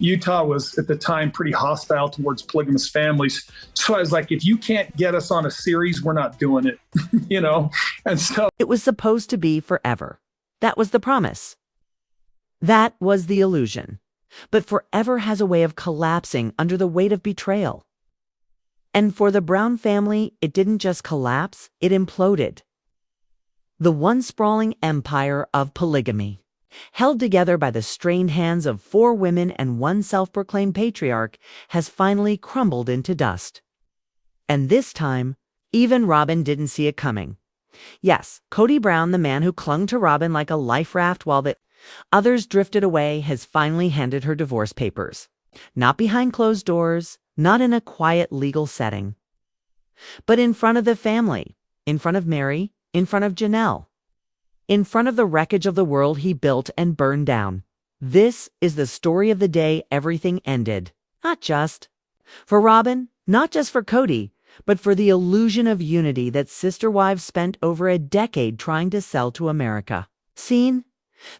Utah was at the time pretty hostile towards polygamous families. So I was like, if you can't get us on a series, we're not doing it, you know? And so It was supposed to be forever. That was the promise. That was the illusion. But forever has a way of collapsing under the weight of betrayal. And for the Brown family, it didn't just collapse, it imploded. The once sprawling empire of polygamy, held together by the strained hands of 4 women and one self-proclaimed patriarch, has finally crumbled into dust. And this time, even Robyn didn't see it coming. Yes, Kody Brown, the man who clung to Robyn like a life raft while the others drifted away, has finally handed her divorce papers. Not behind closed doors, not in a quiet legal setting, but in front of the family, in front of Meri, in front of Janelle, in front of the wreckage of the world he built and burned down. This is the story of the day everything ended. Not just for Robyn, not just for Kody, but for the illusion of unity that sister wives spent over a decade trying to sell to America. Scene?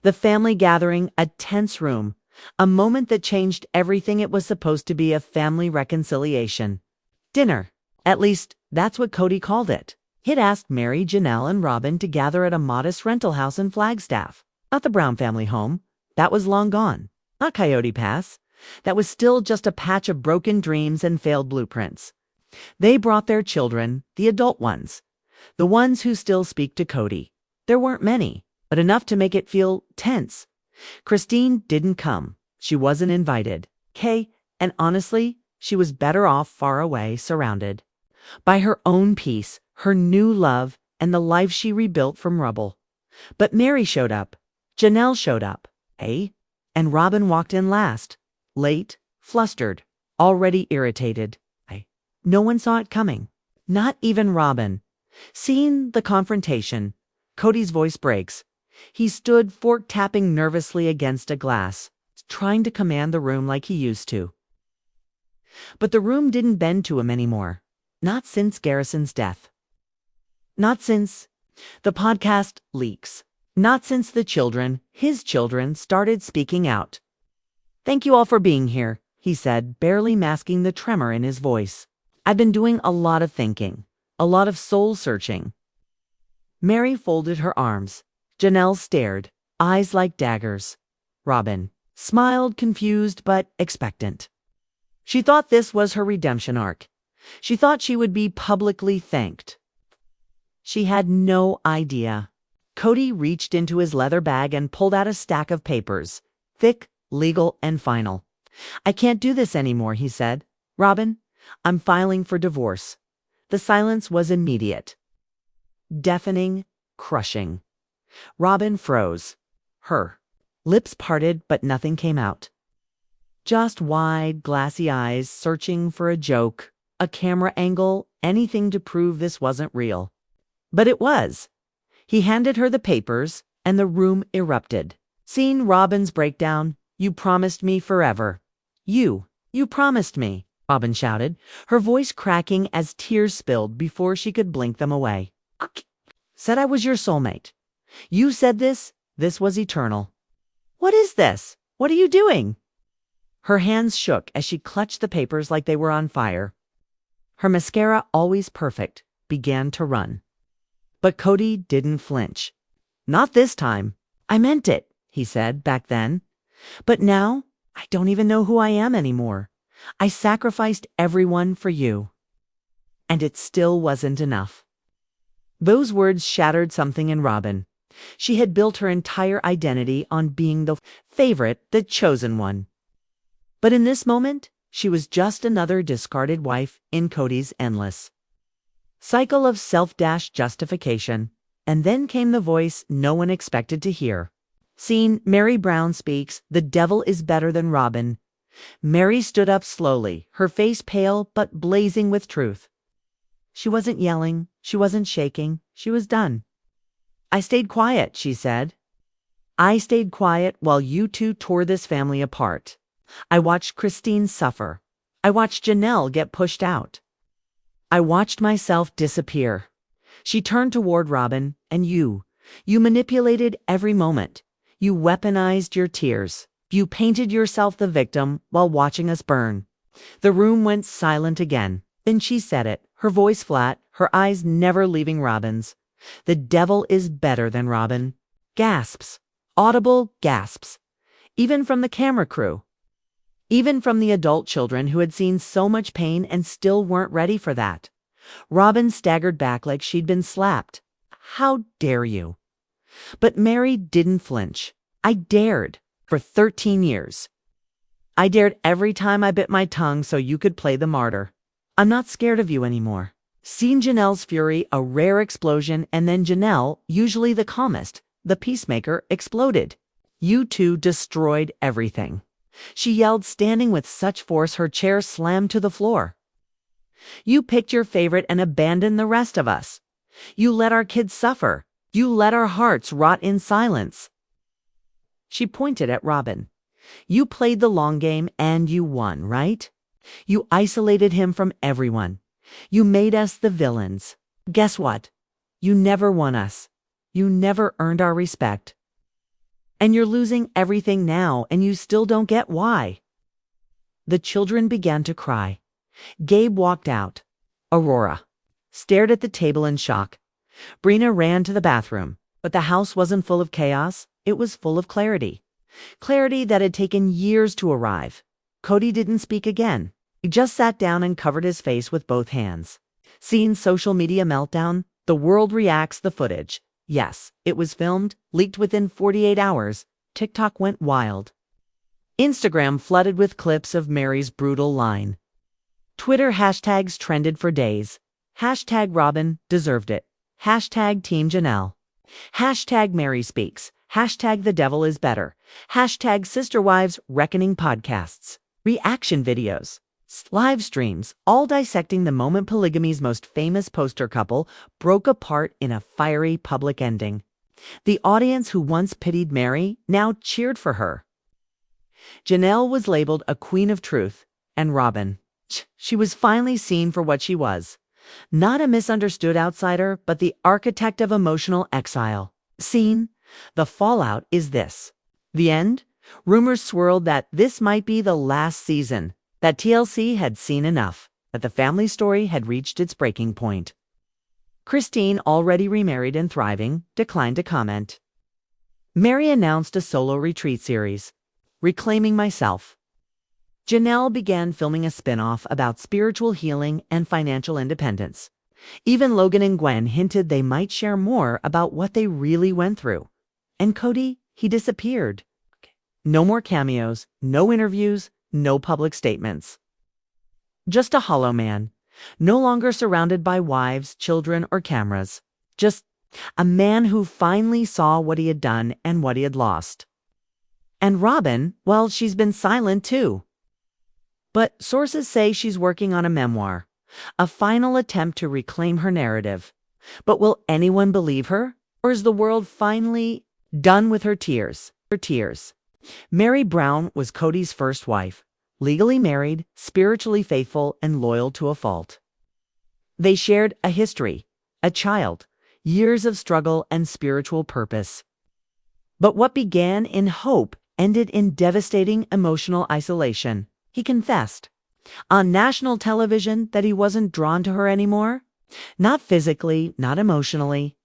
The family gathering, a tense room, a moment that changed everything. It was supposed to be a family reconciliation. Dinner. At least, that's what Kody called it. He'd asked Meri, Janelle, and Robyn to gather at a modest rental house in Flagstaff. Not the Brown family home. That was long gone. Not Coyote Pass. That was still just a patch of broken dreams and failed blueprints. They brought their children, the adult ones, the ones who still speak to Kody. There weren't many, but enough to make it feel tense. Christine didn't come. She wasn't invited. And honestly, she was better off far away, surrounded by her own peace, her new love, and the life she rebuilt from rubble. But Meri showed up. Janelle showed up. And Robyn walked in last. Late, flustered, already irritated. No one saw it coming. Not even Robyn. Seeing the confrontation, Kody's voice breaks. He stood fork-tapping nervously against a glass, trying to command the room like he used to. But the room didn't bend to him anymore. Not since Garrison's death. Not since the podcast leaks. Not since the children, his children, started speaking out. "Thank you all for being here," he said, barely masking the tremor in his voice. "I've been doing a lot of thinking, a lot of soul-searching." Meri folded her arms. Janelle stared, eyes like daggers. Robyn smiled, confused but expectant. She thought this was her redemption arc. She thought she would be publicly thanked. She had no idea. Kody reached into his leather bag and pulled out a stack of papers, thick, legal, and final. "I can't do this anymore," he said. "Robyn, I'm filing for divorce." The silence was immediate. Deafening, crushing. Robyn froze. Her lips parted, but nothing came out. Just wide, glassy eyes searching for a joke, a camera angle, anything to prove this wasn't real. But it was. He handed her the papers, and the room erupted. Seeing Robyn's breakdown, "You promised me forever. You promised me," Robyn shouted, her voice cracking as tears spilled before she could blink them away. "Said I was your soulmate. You said this was eternal. What is this? What are you doing?" Her hands shook as she clutched the papers like they were on fire. Her mascara, always perfect, began to run. But Kody didn't flinch. "Not this time. I meant it," he said back then. "But now, I don't even know who I am anymore. I sacrificed everyone for you." And it still wasn't enough. Those words shattered something in Robyn. She had built her entire identity on being the favorite, the chosen one. But in this moment, she was just another discarded wife in Kody's endless cycle of self-justification. And then came the voice no one expected to hear. Seeing Meri Brown speaks, "The devil is better than Robyn." Meri stood up slowly, her face pale but blazing with truth. She wasn't yelling, she wasn't shaking, she was done. "I stayed quiet," she said. "I stayed quiet while you two tore this family apart. I watched Christine suffer. I watched Janelle get pushed out. I watched myself disappear." She turned toward Robyn. "And you manipulated every moment. You weaponized your tears. You painted yourself the victim while watching us burn. The room went silent again. Then she said it, her voice flat, her eyes never leaving Robyn's. The devil is better than Robyn. Gasps. Audible gasps. Even from the camera crew. Even from the adult children who had seen so much pain and still weren't ready for that. Robyn staggered back like she'd been slapped. How dare you? But Meri didn't flinch. I dared. For 13 years. I dared every time I bit my tongue so you could play the martyr. I'm not scared of you anymore. Seeing Janelle's fury, a rare explosion, and then Janelle, usually the calmest, the peacemaker, exploded. You two destroyed everything. She yelled, standing with such force her chair slammed to the floor. You picked your favorite and abandoned the rest of us. You let our kids suffer. You let our hearts rot in silence. She pointed at Robyn. You played the long game and you won, right? You isolated him from everyone. You made us the villains. Guess what? You never won us. You never earned our respect. And you're losing everything now, and you still don't get why. The children began to cry. Gabe walked out. Aurora stared at the table in shock. Brina ran to the bathroom, but the house wasn't full of chaos. It was full of clarity. Clarity that had taken years to arrive. Kody didn't speak again. He just sat down and covered his face with both hands. Seeing social media meltdown, the world reacts the footage. Yes, it was filmed, leaked within 48 hours. TikTok went wild. Instagram flooded with clips of Meri's brutal line. Twitter hashtags trended for days. Hashtag Robyn deserved it. Hashtag Team Janelle. Hashtag Meri speaks. Hashtag the devil is better. Hashtag Sister Wives Reckoning podcasts. Reaction videos. Live streams, all dissecting the moment polygamy's most famous poster couple broke apart in a fiery public ending. The audience who once pitied Meri now cheered for her. Janelle was labeled a queen of truth, and Robyn, she was finally seen for what she was. Not a misunderstood outsider, but the architect of emotional exile. Seen? The fallout is this. The end? Rumors swirled that this might be the last season, that TLC had seen enough, that the family story had reached its breaking point. Christine, already remarried and thriving, declined to comment. Meri announced a solo retreat series, Reclaiming Myself. Janelle began filming a spin-off about spiritual healing and financial independence. Even Logan and Gwen hinted they might share more about what they really went through. And Kody, he disappeared. No more cameos, no interviews, no public statements. Just a hollow man, no longer surrounded by wives, children, or cameras. Just a man who finally saw what he had done and what he had lost. And Robyn, well, she's been silent too. But sources say she's working on a memoir, a final attempt to reclaim her narrative. But will anyone believe her? Or is the world finally done with her tears? Meri Brown was Kody's first wife, legally married, spiritually faithful, and loyal to a fault. They shared a history, a child, years of struggle and spiritual purpose. But what began in hope ended in devastating emotional isolation. He confessed on national television that he wasn't drawn to her anymore, not physically, not emotionally.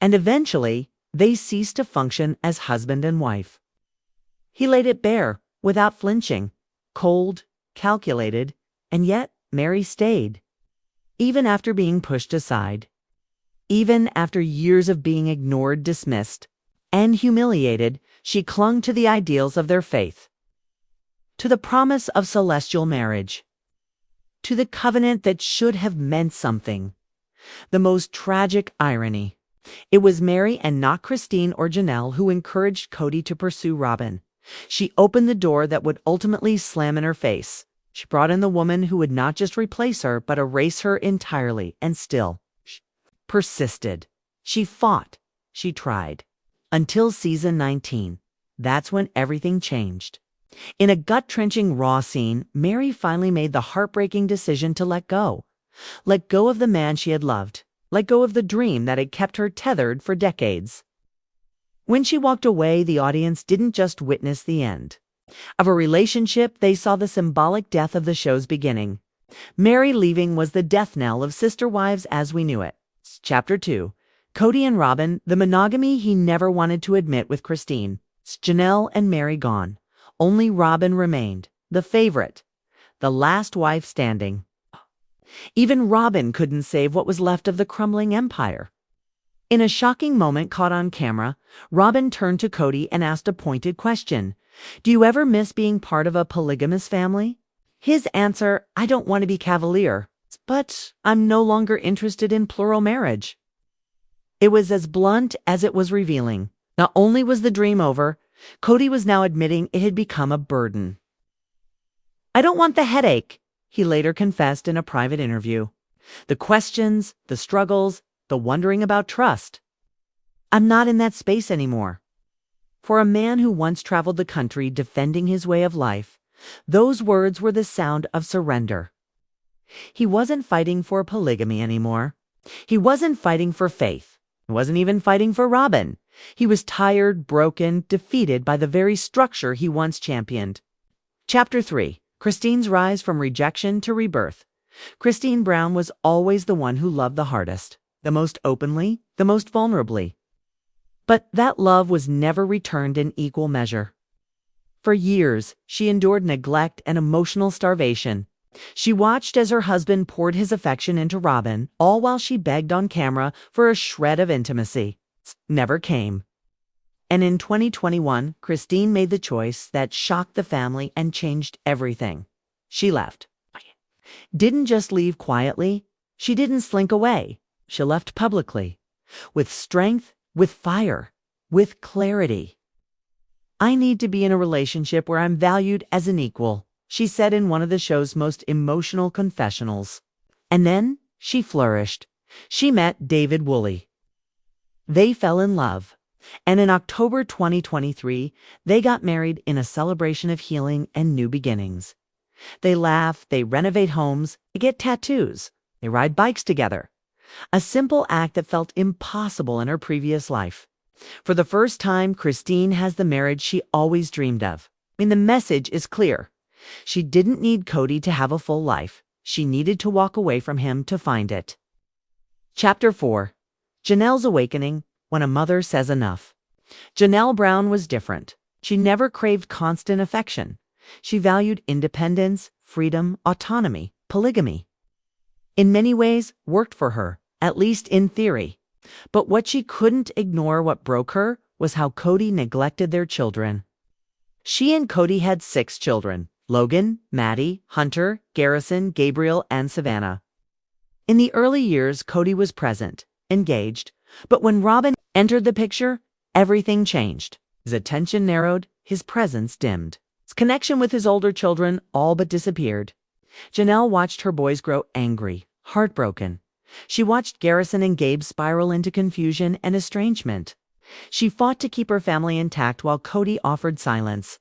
And eventually, they ceased to function as husband and wife. He laid it bare, without flinching, cold, calculated, and yet Meri stayed. Even after being pushed aside. Even after years of being ignored, dismissed, and humiliated, she clung to the ideals of their faith. To the promise of celestial marriage. To the covenant that should have meant something. The most tragic irony. It was Meri and not Christine or Janelle who encouraged Kody to pursue Robyn. She opened the door that would ultimately slam in her face. She brought in the woman who would not just replace her, but erase her entirely, and still she persisted. She fought. She tried. Until season 19. That's when everything changed. In a gut-wrenching raw scene, Meri finally made the heartbreaking decision to let go. Let go of the man she had loved. Let go of the dream that had kept her tethered for decades. When she walked away, the audience didn't just witness the end of a relationship, they saw the symbolic death of the show's beginning. Meri leaving was the death knell of Sister Wives as we knew it. Chapter 2. Kody and Robyn, the monogamy he never wanted to admit with Christine. Janelle and Meri gone. Only Robyn remained, the favorite, the last wife standing. Even Robyn couldn't save what was left of the crumbling empire. In a shocking moment caught on camera, Robyn turned to Kody and asked a pointed question. Do you ever miss being part of a polygamous family? His answer, I don't want to be cavalier, but I'm no longer interested in plural marriage. It was as blunt as it was revealing. Not only was the dream over, Kody was now admitting it had become a burden. I don't want the headache, he later confessed in a private interview. The questions, the struggles, the wondering about trust. I'm not in that space anymore. For a man who once traveled the country defending his way of life, those words were the sound of surrender. He wasn't fighting for polygamy anymore. He wasn't fighting for faith. He wasn't even fighting for Robyn. He was tired, broken, defeated by the very structure he once championed. Chapter 3. Christine's rise from rejection to rebirth. Kody Brown was always the one who loved the hardest, the most openly, the most vulnerably. But that love was never returned in equal measure. For years, she endured neglect and emotional starvation. She watched as her husband poured his affection into Robyn, all while she begged on camera for a shred of intimacy. Never came. And in 2021, Christine made the choice that shocked the family and changed everything. She left. Didn't just leave quietly. She didn't slink away. She left publicly. With strength, with fire, with clarity. I need to be in a relationship where I'm valued as an equal, she said in one of the show's most emotional confessionals. And then she flourished. She met David Woolley. They fell in love. And in October 2023, they got married in a celebration of healing and new beginnings. They laugh, they renovate homes, they get tattoos, they ride bikes together. A simple act that felt impossible in her previous life. For the first time, Christine has the marriage she always dreamed of. The message is clear. She didn't need Kody to have a full life. She needed to walk away from him to find it. Chapter 4. Janelle's awakening, when a mother says enough. Janelle Brown was different. She never craved constant affection. She valued independence, freedom, autonomy, polygamy. In many ways, worked for her, at least in theory. But what she couldn't ignore, what broke her, was how Kody neglected their children. She and Kody had 6 children: Logan, Maddie, Hunter, Garrison, Gabriel, and Savannah. In the early years, Kody was present, engaged, but when Robyn entered the picture, everything changed. His attention narrowed, his presence dimmed. His connection with his older children all but disappeared. Janelle watched her boys grow angry, heartbroken. She watched Garrison and Gabe spiral into confusion and estrangement. She fought to keep her family intact while Kody offered silence.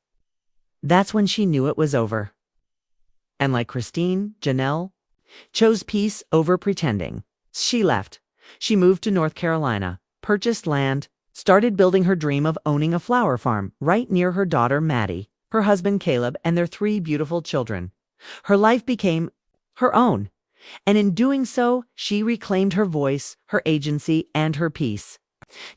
That's when she knew it was over. And like Christine, Janelle chose peace over pretending. She left. She moved to North Carolina, purchased land, started building her dream of owning a flower farm right near her daughter Maddie, her husband Caleb, and their 3 beautiful children. Her life became her own. And in doing so, she reclaimed her voice, her agency, and her peace.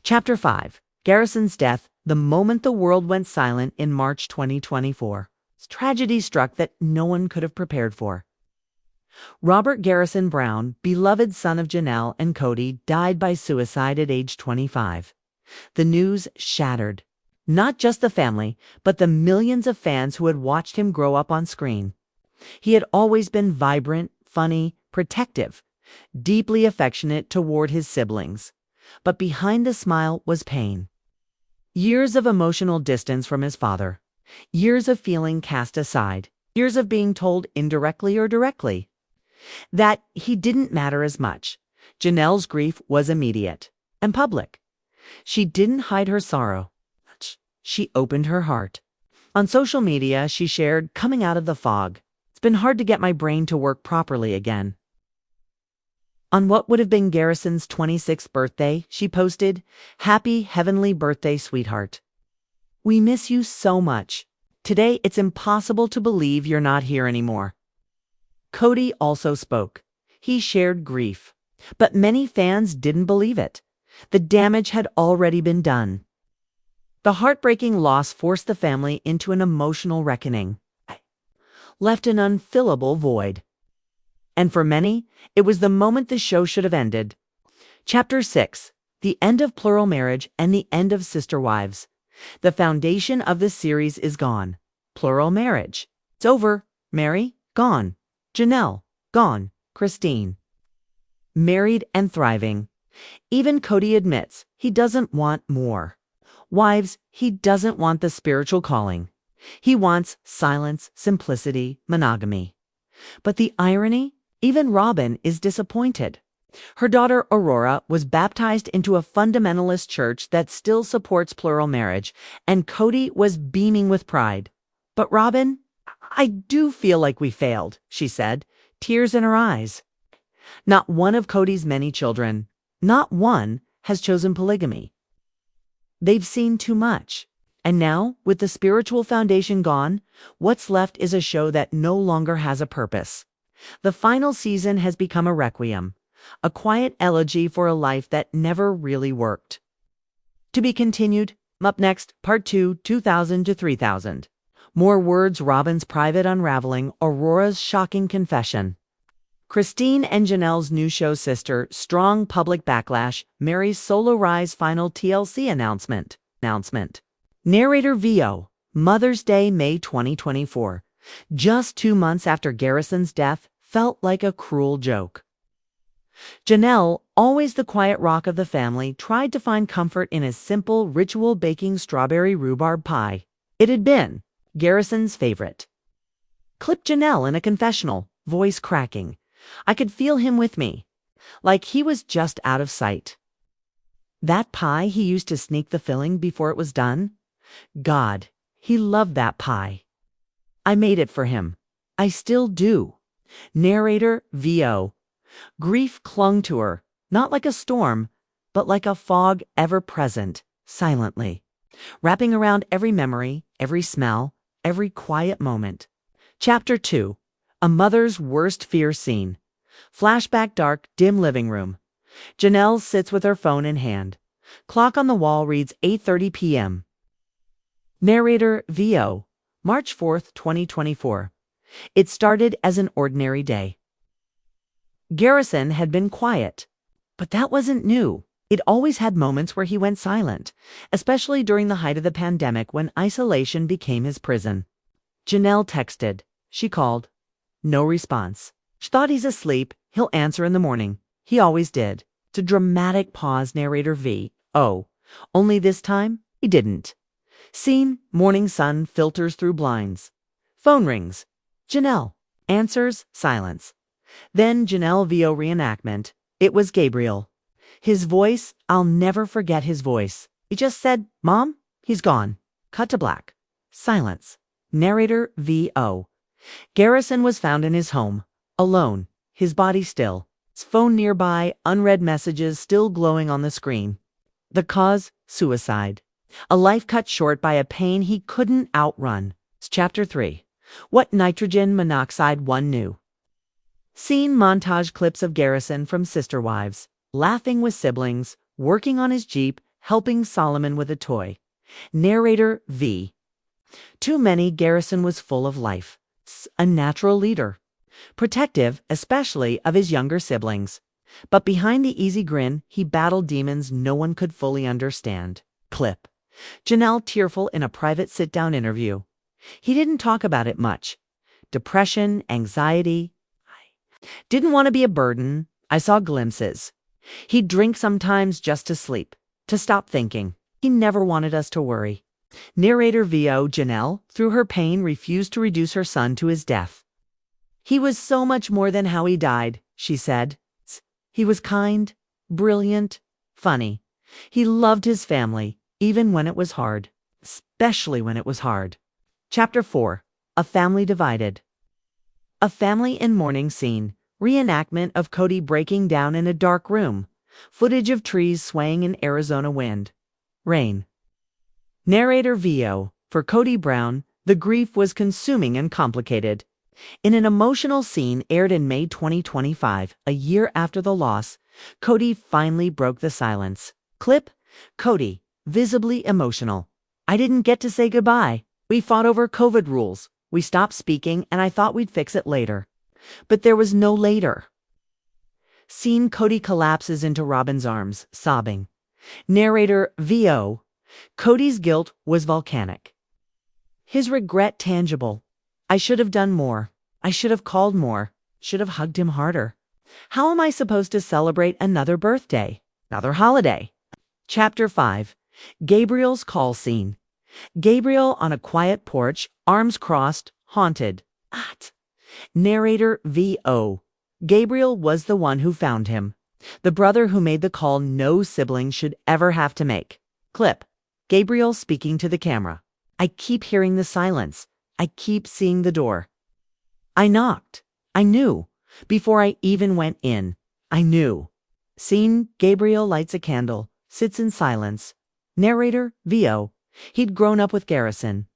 Chapter 5. Garrison's death, the moment the world went silent in March 2024. Tragedy struck that no one could have prepared for. Robert Garrison Brown, beloved son of Janelle and Kody, died by suicide at age 25. The news shattered not just the family, but the millions of fans who had watched him grow up on screen. He had always been vibrant, funny, protective, deeply affectionate toward his siblings. But behind the smile was pain. Years of emotional distance from his father. Years of feeling cast aside. Years of being told indirectly or directly that he didn't matter as much. Janelle's grief was immediate and public. She didn't hide her sorrow. She opened her heart. On social media, she shared, "Coming out of the fog. It's been hard to get my brain to work properly again." On what would have been Garrison's 26th birthday, she posted, "Happy heavenly birthday, sweetheart. We miss you so much. Today it's impossible to believe you're not here anymore." Kody also spoke. He shared grief. But many fans didn't believe it. The damage had already been done. The heartbreaking loss forced the family into an emotional reckoning, left an unfillable void. And for many, it was the moment the show should have ended. Chapter 6: The End of Plural Marriage and the End of Sister Wives. The foundation of the series is gone. Plural marriage. It's over. Meri, gone. Janelle, gone. Christine, married and thriving. Even Kody admits he doesn't want more. Wives, he doesn't want the spiritual calling. He wants silence, simplicity, monogamy. But the irony? Even Robyn is disappointed. Her daughter Aurora was baptized into a fundamentalist church that still supports plural marriage, and Kody was beaming with pride. But Robyn, "I do feel like we failed," she said, tears in her eyes. Not one of Kody's many children, not one, has chosen polygamy. They've seen too much. And now, with the spiritual foundation gone, what's left is a show that no longer has a purpose. The final season has become a requiem, a quiet elegy for a life that never really worked. To be continued. Up next, Part 2, 2000 to 3000. More words, Robyn's private unraveling, Aurora's shocking confession. Christine and Janelle's new show sister, strong public backlash, Meri's solo rise final TLC announcement. Narrator VO, Mother's Day, May 2024. Just 2 months after Garrison's death, felt like a cruel joke. Janelle, always the quiet rock of the family, tried to find comfort in a simple ritual baking strawberry rhubarb pie. It had been Garrison's favorite. Clip Janelle in a confessional, voice cracking. I could feel him with me, like he was just out of sight. That pie he used to sneak the filling before it was done? God, he loved that pie. I made it for him. I still do. Narrator VO. Grief clung to her, not like a storm, but like a fog ever present, silently, wrapping around every memory, every smell, every quiet moment. Chapter 2. A mother's worst fear scene. Flashback, dark, dim living room. Janelle sits with her phone in hand. Clock on the wall reads 8:30 p.m. Narrator VO. March 4th, 2024. It started as an ordinary day. Garrison had been quiet, but that wasn't new. It always had moments where he went silent, especially during the height of the pandemic when isolation became his prison. Janelle texted. She called. No response. She thought he's asleep. He'll answer in the morning. He always did. It's a dramatic pause, narrator V. Oh, only this time, he didn't. Scene, morning sun filters through blinds. Phone rings. Janelle. Answers, silence. Then Janelle VO reenactment. It was Gabriel. His voice, I'll never forget his voice. He just said, Mom, he's gone. Cut to black. Silence. Narrator VO. Garrison was found in his home, alone, his body still, his phone nearby, unread messages still glowing on the screen. The cause, suicide. A life cut short by a pain he couldn't outrun. It's Chapter 3. What nitrogen monoxide one knew. Scene, montage clips of Garrison from Sister Wives, laughing with siblings, working on his Jeep, helping Solomon with a toy. Narrator V. Too many. Garrison was full of life. A natural leader. Protective, especially of his younger siblings. But behind the easy grin, he battled demons no one could fully understand. Clip. Janelle tearful in a private sit-down interview. He didn't talk about it much. Depression, anxiety. Didn't want to be a burden. I saw glimpses. He'd drink sometimes just to sleep, to stop thinking. He never wanted us to worry. Narrator VO. Janelle, through her pain, refused to reduce her son to his death. He was so much more than how he died, she said. He was kind, brilliant, funny. He loved his family, even when it was hard. Especially when it was hard. Chapter 4. A family divided. A family in mourning scene. Reenactment of Kody breaking down in a dark room. Footage of trees swaying in Arizona wind. Rain. Narrator VO. For Kody Brown, the grief was consuming and complicated. In an emotional scene aired in May 2025, a year after the loss, Kody finally broke the silence. Clip: Kody, visibly emotional. I didn't get to say goodbye. We fought over COVID rules. We stopped speaking and I thought we'd fix it later. But there was no later. Scene: Kody collapses into Robyn's arms, sobbing. Narrator VO. Kody's guilt was volcanic. His regret tangible. I should have done more. I should have called more. Should have hugged him harder. How am I supposed to celebrate another birthday? Another holiday? Chapter 5. Gabriel's call scene. Gabriel on a quiet porch, arms crossed, haunted. Narrator VO. Gabriel was the one who found him. The brother who made the call no sibling should ever have to make. Clip: Gabriel speaking to the camera. I keep hearing the silence. I keep seeing the door. I knocked. I knew. Before I even went in, I knew. Scene: Gabriel lights a candle, sits in silence. Narrator VO. He'd grown up with Garrison.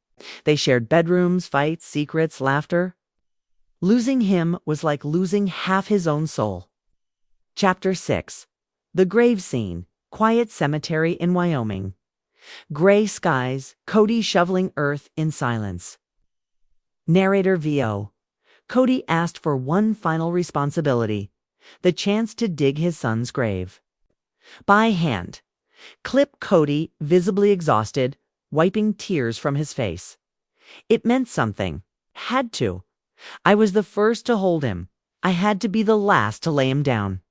They shared bedrooms, fights, secrets, laughter. Losing him was like losing half his own soul. Chapter 6. The grave scene. Quiet cemetery in Wyoming. Gray skies, Kody shoveling earth in silence. Narrator VO. Kody asked for one final responsibility, the chance to dig his son's grave. By hand. Clip: Kody, visibly exhausted, wiping tears from his face. It meant something. Had to. I was the first to hold him. I had to be the last to lay him down.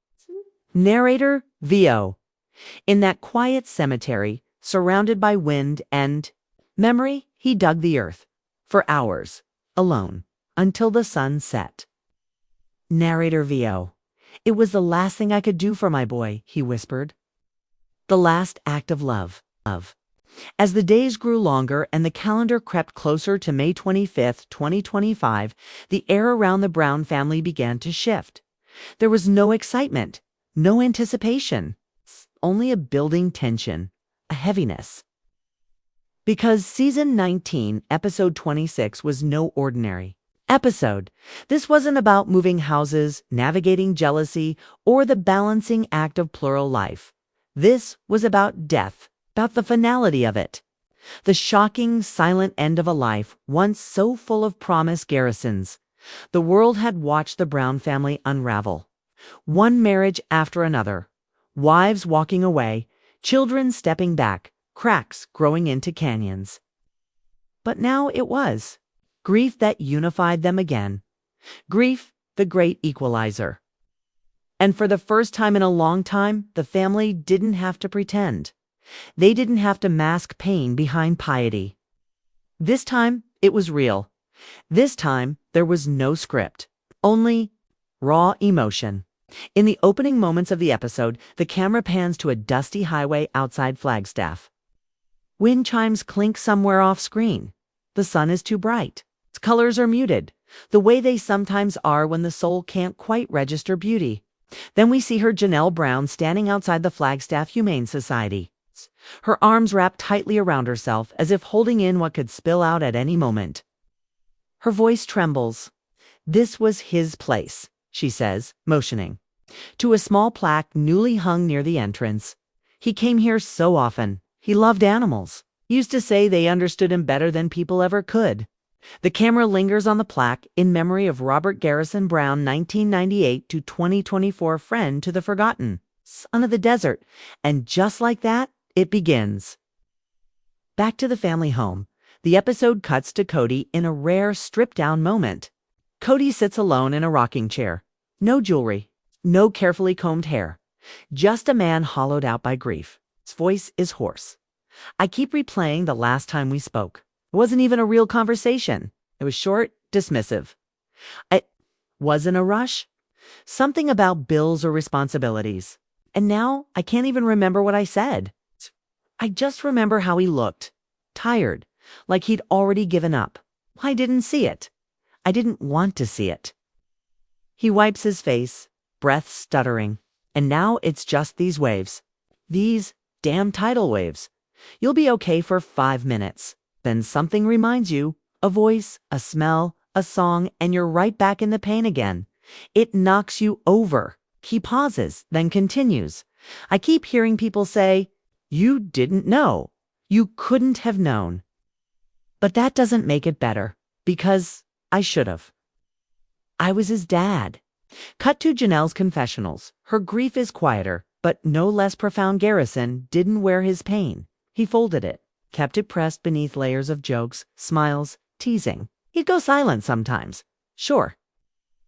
Narrator VO. In that quiet cemetery, surrounded by wind and memory, he dug the earth. For hours. Alone. Until the sun set. Narrator VO. It was the last thing I could do for my boy, he whispered. The last act of love. As the days grew longer and the calendar crept closer to May 25th, 2025, the air around the Brown family began to shift. There was no excitement, no anticipation, only a building tension, a heaviness. Because season 19, episode 26 was no ordinary episode. This wasn't about moving houses, navigating jealousy, or the balancing act of plural life. This was about death. About the finality of it. The shocking, silent end of a life once so full of promise. Garrisons. The world had watched the Brown family unravel. One marriage after another. Wives walking away, children stepping back, cracks growing into canyons. But now it was. Grief that unified them again. Grief, the great equalizer. And for the first time in a long time, the family didn't have to pretend. They didn't have to mask pain behind piety. This time, it was real. This time, there was no script. Only raw emotion. In the opening moments of the episode, the camera pans to a dusty highway outside Flagstaff. Wind chimes clink somewhere off screen. The sun is too bright. Its colors are muted, the way they sometimes are when the soul can't quite register beauty. Then we see her, Janelle Brown, standing outside the Flagstaff Humane Society. Her arms wrapped tightly around herself as if holding in what could spill out at any moment. Her voice trembles. This was his place, she says, motioning to a small plaque newly hung near the entrance. He came here so often. He loved animals. He used to say they understood him better than people ever could. The camera lingers on the plaque in memory of Robert Garrison Brown, 1998 to 2024 friend to the forgotten, son of the desert. And just like that, it begins. Back to the family home. The episode cuts to Kody in a rare stripped-down moment. Kody sits alone in a rocking chair. No jewelry, no carefully combed hair. Just a man hollowed out by grief. His voice is hoarse. I keep replaying the last time we spoke. It wasn't even a real conversation. It was short, dismissive. It wasn't a rush. Something about bills or responsibilities. And now I can't even remember what I said. I just remember how he looked. Tired, like he'd already given up. I didn't see it. I didn't want to see it. He wipes his face, breath stuttering. And now it's just these waves. These damn tidal waves. You'll be okay for 5 minutes. Then something reminds you, a voice, a smell, a song, and you're right back in the pain again. It knocks you over. He pauses, then continues. I keep hearing people say, "You didn't know. You couldn't have known." But that doesn't make it better, because I should have. I was his dad. Cut to Janelle's confessionals. Her grief is quieter, but no less profound. Garrison didn't wear his pain. He folded it, kept it pressed beneath layers of jokes, smiles, teasing. He'd go silent sometimes, sure.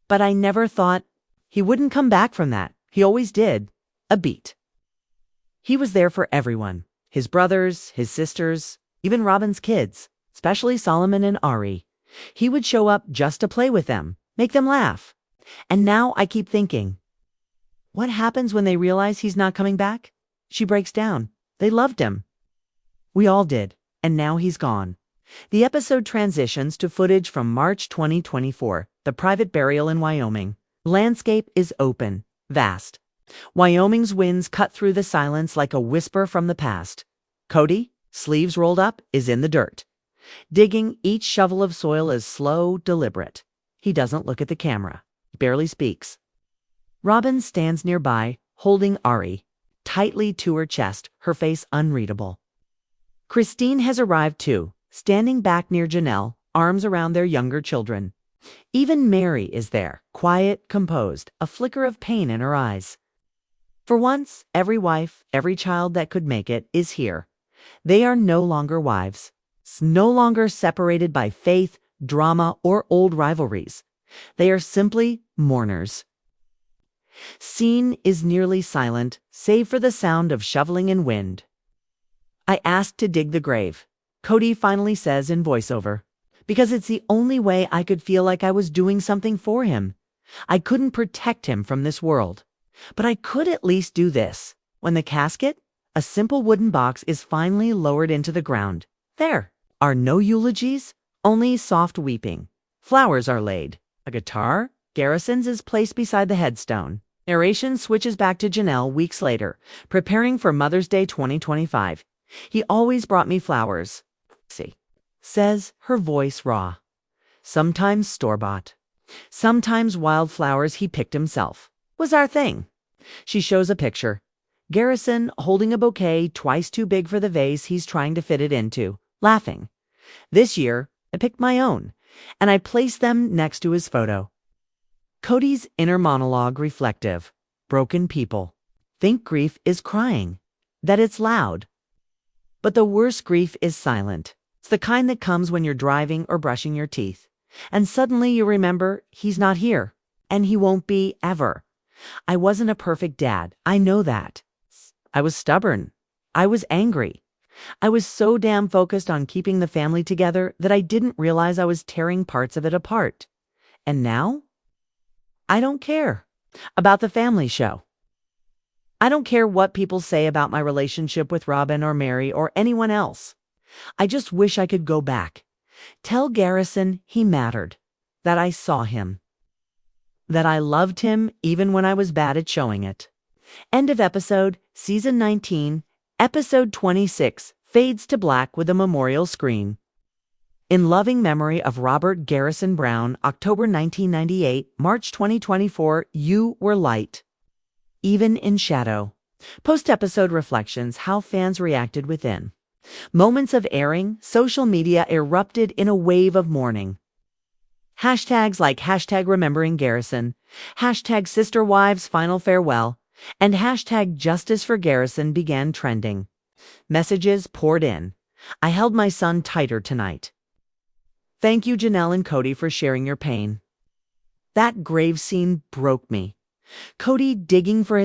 But I never thought he wouldn't come back from that. He always did. A beat. He was there for everyone. His brothers, his sisters, even Robyn's kids, especially Solomon and Ari. He would show up just to play with them, make them laugh. And now I keep thinking, what happens when they realize he's not coming back? She breaks down. They loved him. We all did. And now he's gone. The episode transitions to footage from March 2024, the private burial in Wyoming. Landscape is open, vast. Wyoming's winds cut through the silence like a whisper from the past. Kody, sleeves rolled up, is in the dirt. Digging each shovel of soil is slow, deliberate. He doesn't look at the camera, barely speaks. Robyn stands nearby, holding Ari tightly to her chest, her face unreadable. Christine has arrived too, standing back near Janelle, arms around their younger children. Even Meri is there, quiet, composed, a flicker of pain in her eyes. For once, every wife, every child that could make it is here. They are no longer wives, no longer separated by faith, drama, or old rivalries. They are simply mourners. Scene is nearly silent, save for the sound of shoveling and wind. I asked to dig the grave, Kody finally says in voiceover, because it's the only way I could feel like I was doing something for him. I couldn't protect him from this world, but I could at least do this. When the casket, a simple wooden box, is finally lowered into the ground, there are no eulogies, only soft weeping. Flowers are laid. A guitar, Garrison's, is placed beside the headstone. Narration switches back to Janelle weeks later, preparing for Mother's Day 2025. He always brought me flowers, says, her voice raw. Sometimes store-bought. Sometimes wildflowers he picked himself. Was our thing. She shows a picture. Garrison holding a bouquet twice too big for the vase he's trying to fit it into, laughing. This year, I picked my own, and I placed them next to his photo. Kody's inner monologue reflective. Broken people think grief is crying, that it's loud. But the worst grief is silent. It's the kind that comes when you're driving or brushing your teeth, and suddenly you remember he's not here, and he won't be ever. I wasn't a perfect dad. I know that. I was stubborn. I was angry. I was so damn focused on keeping the family together that I didn't realize I was tearing parts of it apart. And now? I don't care about the family show. I don't care what people say about my relationship with Robyn or Meri or anyone else. I just wish I could go back. Tell Garrison he mattered, that I saw him, that I loved him even when I was bad at showing it. End of episode, season 19, episode 26, fades to black with a memorial screen. In loving memory of Robert Garrison Brown, October 1998, March 2024, you were light, even in shadow. Post-episode reflections, how fans reacted within. Moments of airing, social media erupted in a wave of mourning. Hashtags like hashtag remembering Garrison, hashtag sister wives final farewell, and hashtag justice for Garrison began trending. Messages poured in. I held my son tighter tonight. Thank you, Janelle and Kody, for sharing your pain. That grave scene broke me. Kody digging for his